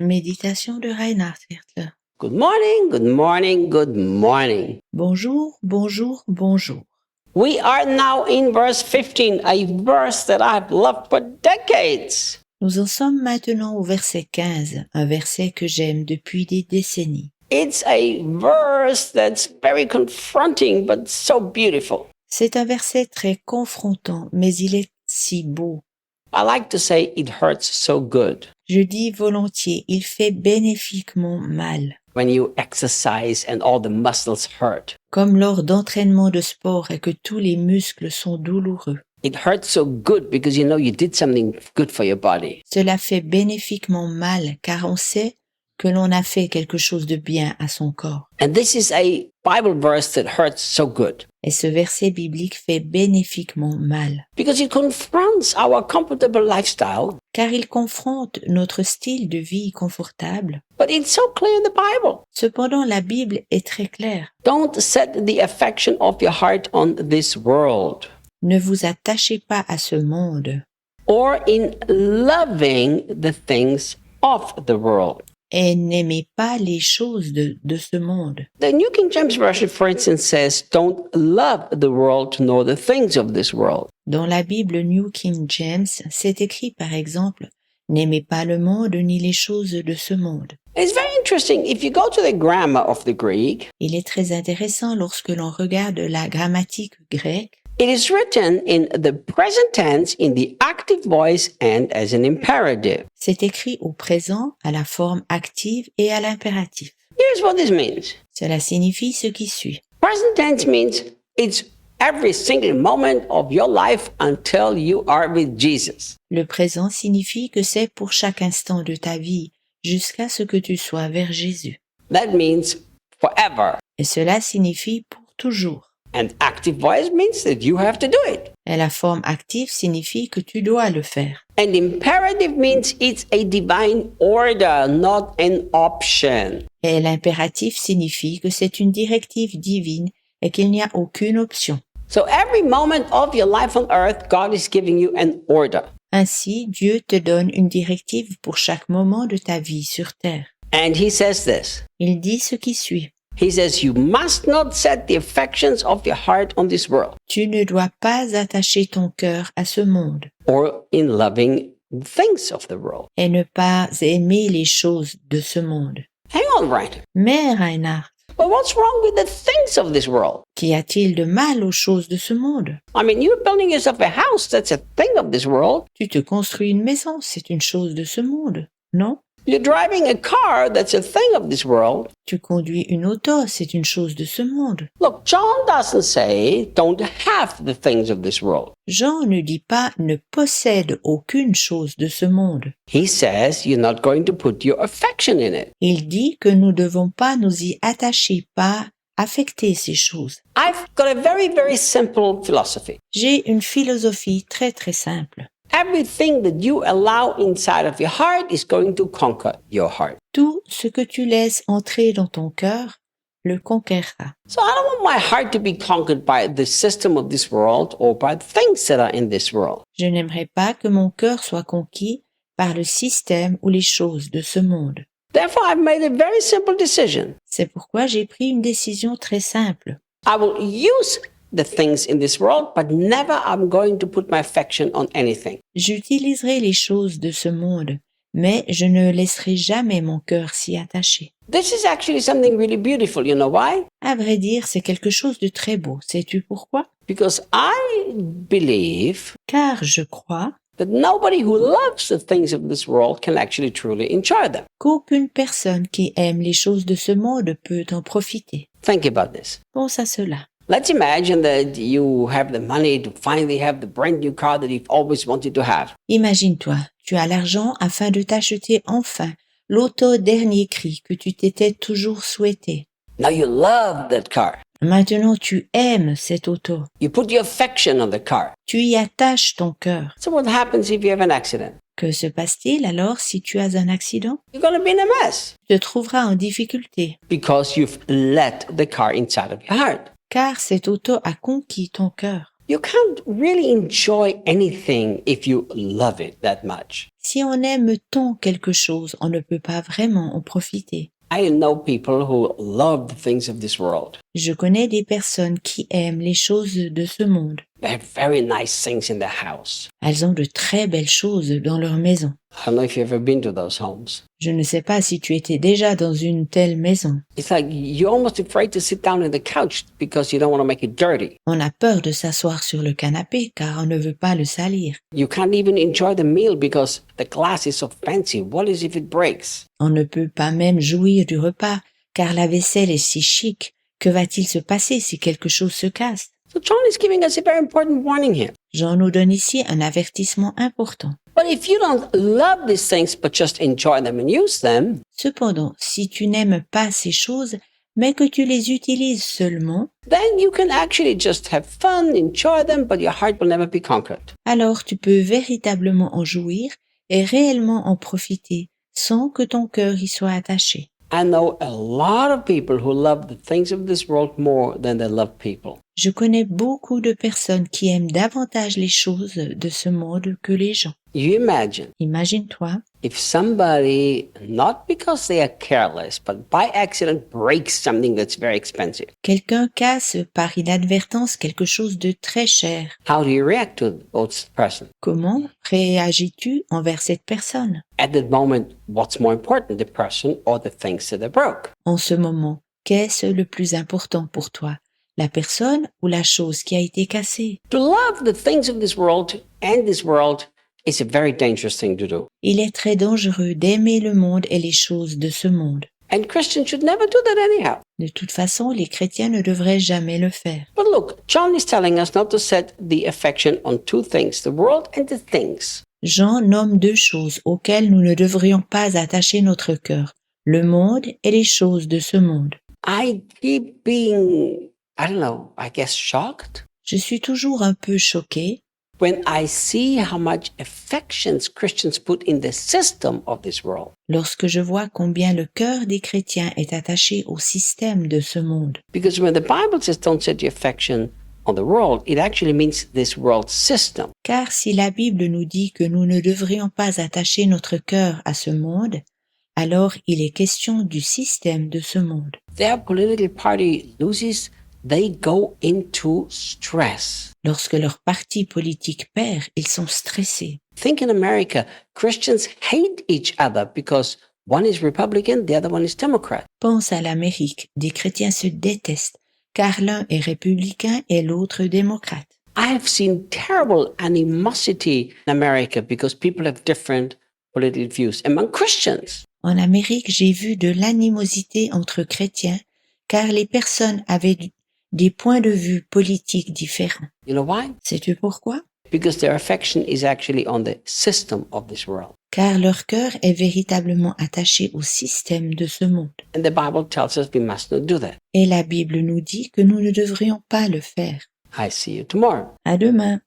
Méditation de Reinhard Hirtler. Good morning, good morning, good morning. Bonjour, bonjour, bonjour. We are now in verse 15, a verse that I've loved for decades. Nous en sommes maintenant au verset 15, un verset que j'aime depuis des décennies. It's a verse that's very confronting but so beautiful. C'est un verset très confrontant, mais il est si beau. I like to say it hurts so good. Je dis volontiers, il fait bénéfiquement mal. When you exercise and all the muscles hurt. Comme lors d'entraînement de sport et que tous les muscles sont douloureux. It hurts so good because you know you did something good for your body. Cela fait bénéfiquement mal car on sait que l'on a fait quelque chose de bien à son corps. And this is a Bible verse that hurts so good. Et ce verset biblique fait bénéfiquement mal. Because it confronts our comfortable lifestyle. Car il confronte notre style de vie confortable. But it's so clear in the Bible. Cependant, la Bible est très claire. Don't set the affection of your heart on this world. Ne vous attachez pas à ce monde. Or in loving the things of the world. Et n'aimez pas les choses de ce monde. The New King James Version, for instance, says, don't love the world nor the things of this world. Dans la Bible New King James, c'est écrit par exemple, n'aimez pas le monde ni les choses de ce monde. It's very interesting. If you go to the grammar of the Greek, il est très intéressant lorsque l'on regarde la grammatique grecque. It is written in the present tense, in the active voice, and as an imperative. C'est écrit au présent, à la forme active et à l'impératif. Here's what this means. Cela signifie ce qui suit. Present tense means it's every single moment of your life until you are with Jesus. Le présent signifie que c'est pour chaque instant de ta vie, jusqu'à ce que tu sois vers Jésus. That means forever. Et cela signifie pour toujours. And active voice means that you have to do it. Et la forme active signifie que tu dois le faire. And imperative means it's a divine order, not an option. Et l'impératif signifie que c'est une directive divine et qu'il n'y a aucune option. So every moment of your life on earth, God is giving you an order. Ainsi, Dieu te donne une directive pour chaque moment de ta vie sur terre. And he says this. Il dit ce qui suit. He says, you must not set the affections of your heart on this world. Tu ne dois pas attacher ton cœur à ce monde. Or in loving things of the world. Et ne pas aimer les choses de ce monde. Hang on, Reinhard. Mais, Reinhard, but what's wrong with the things of this world? Qu'y a-t-il de mal aux choses de ce monde? I mean, you're building yourself a house, that's a thing of this world. Tu te construis une maison, c'est une chose de ce monde, non? You're driving a car, that's a thing of this world. Tu conduis une auto, c'est une chose de ce monde. Look, John doesn't say don't have the things of this world. Jean ne dit pas ne possède aucune chose de ce monde. He says you're not going to put your affection in it. Il dit que nous ne devons pas nous y attacher, pas affecter ces choses. I've got a very, very simple philosophy. J'ai une philosophie très très simple. Everything that you allow inside of your heart is going to conquer your heart. Tout ce que tu laisses entrer dans ton cœur le conquérera. So I don't want my heart to be conquered by the system of this world or by the things that are in this world. Je n'aimerais pas que mon cœur soit conquis par le système ou les choses de ce monde. Therefore, I've made a very simple decision. C'est pourquoi j'ai pris une décision très simple. I will use the things in this world, but never I'm going to put my affection on anything. J'utiliserai les choses de ce monde, mais je ne laisserai jamais mon cœur s'y attacher. This is actually something really beautiful. You know why? À vrai dire, c'est quelque chose de très beau. Sais-tu pourquoi? Because I believe Car je crois that nobody who loves the things of this world can actually truly enjoy them. qu'aucune personne qui aime les choses de ce monde peut en profiter. Think about this. Pense à cela. Let's imagine that you have the money to finally have the brand new car that you've always wanted to have. Imagine-toi, tu as l'argent afin de t'acheter enfin l'auto dernier cri que tu t'étais toujours souhaité. Now you love that car. Maintenant, tu aimes cette auto. You put your affection on the car. Tu y attaches ton cœur. So what happens if you have an accident? Que se passe-t-il alors si tu as un accident? You're going to be in a mess. Tu te trouveras en difficulté, Because you've let the car inside of your heart. car cette auto a conquis ton cœur. You can't really enjoy anything if you love it that much. Si on aime tant quelque chose, on ne peut pas vraiment en profiter. I know people who love the things of this world. Je connais des personnes qui aiment les choses de ce monde. They have very nice things in their house. Elles ont de très belles choses dans leur maison. I don't know if you've ever been to those homes. Je ne sais pas si tu étais déjà dans une telle maison. It's like you're almost afraid to sit down on the couch because you don't want to make it dirty. On a peur de s'asseoir sur le canapé car on ne veut pas le salir. You can't even enjoy the meal because the glass is so fancy. What is if it breaks? On ne peut pas même jouir du repas car la vaisselle est si chic. Que va-t-il se passer si quelque chose se casse? So John is giving us a very important warning here. Jean nous donne ici un avertissement important. But if you don't love these things but just enjoy them and use them, Cependant, si tu n'aimes pas ces choses, mais que tu les utilises seulement, then you can actually just have fun, enjoy them, but your heart will never be conquered. alors tu peux véritablement en jouir et réellement en profiter sans que ton cœur y soit attaché. I know a lot of people who love the things of this world more than they love people. Je connais beaucoup de personnes qui aiment davantage les choses de ce monde que les gens. You imagine Imagine-toi, if somebody, not because they are careless, but by accident breaks something that's very expensive. quelqu'un casse par inadvertance quelque chose de très cher. How do you react to that person? Comment réagis-tu envers cette personne? At that moment, what's more important, the person or the things that they broke? En ce moment, qu'est-ce le plus important pour toi? La personne ou la chose qui a été cassée? To love the things of this world and this world is a very dangerous thing to do. Il est très dangereux d'aimer le monde et les choses de ce monde. And Christians should never do that anyhow. De toute façon, les chrétiens ne devraient jamais le faire. But look, John is telling us not to set the affection on two things, the world and the things. Jean nomme deux choses auxquelles nous ne devrions pas attacher notre cœur, le monde et les choses de ce monde. I keep being, I don't know, I guess shocked Je suis toujours un peu choquée when I see how much affections Christians put in the system of this world. lorsque je vois combien le cœur des chrétiens est attaché au système de ce monde. Because when the Bible says don't set your affection on the world, it actually means this world system. Car si la Bible nous dit que nous ne devrions pas attacher notre cœur à ce monde, alors il est question du système de ce monde. Their political party loses, they go into stress. Lorsque leur parti politique perd, ils sont stressés. Think in America, Christians hate each other because one is Republican, the other one is Democrat. Pense à l'Amérique, des chrétiens se détestent, car l'un est républicain et l'autre démocrate. I have seen terrible animosity in America because people have different political views among Christians. En Amérique, j'ai vu de l'animosité entre chrétiens, car les personnes avaient des points de vue politiques différents. You know why? Sais-tu pourquoi? Because their affection is actually on the system of this world. Car leur cœur est véritablement attaché au système de ce monde. And the Bible tells us we must not do that. Et la Bible nous dit que nous ne devrions pas le faire. I see you tomorrow. À demain.